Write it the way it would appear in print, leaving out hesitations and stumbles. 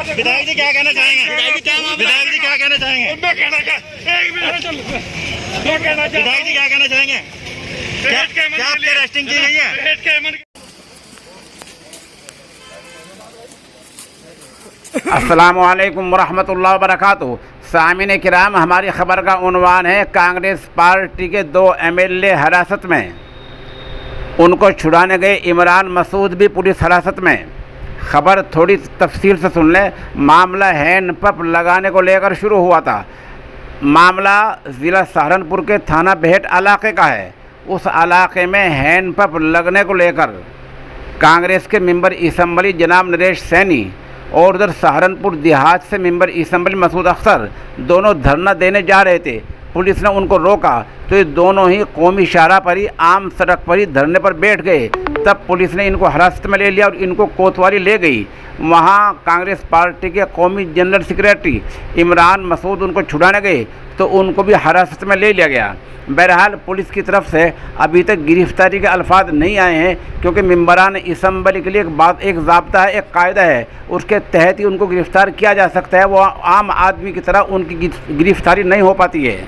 विधायक जी क्या कहना चाहेंगे? विधायक जी क्या कहना चाहेंगे? विधायक जी क्या कहना चाहेंगे? क्या आपकी अरेस्टिंग की गई है? अस्सलामुअलैकुम वरहमतुल्लाहि वबरकातुहू। सामीन किराम, हमारी खबर का उन्वान है कांग्रेस पार्टी के 2 MLA हिरासत में, उनको छुड़ाने गए इमरान मसूद भी पुलिस हिरासत में। खबर थोड़ी तफसील से सुन लें। मामला हैंड पंप लगाने को लेकर शुरू हुआ था। मामला ज़िला सहारनपुर के थाना बेहट इलाके का है। उस इलाके में हैंड पंप लगने को लेकर कांग्रेस के मेंबर असम्बली जनाब नरेश सैनी और उधर सहारनपुर देहात से मेंबर असम्बली मसूद अख्तर दोनों धरना देने जा रहे थे। पुलिस ने उनको रोका तो ये दोनों ही कौमी शाहरा पर ही आम सड़क पर ही धरने पर बैठ गए। तब पुलिस ने इनको हिरासत में ले लिया और इनको कोतवाली ले गई। वहाँ कांग्रेस पार्टी के कौमी जनरल सेक्रेटरी इमरान मसूद उनको छुड़ाने गए तो उनको भी हिरासत में ले लिया गया। बहरहाल पुलिस की तरफ से अभी तक गिरफ्तारी के अल्फाज नहीं आए हैं, क्योंकि मेंबरान असम्बली के लिए एक ज़ाब्ता है, एक कायदा है, उसके तहत ही उनको गिरफ़्तार किया जा सकता है। वो आम आदमी की तरह उनकी गिरफ्तारी नहीं हो पाती है।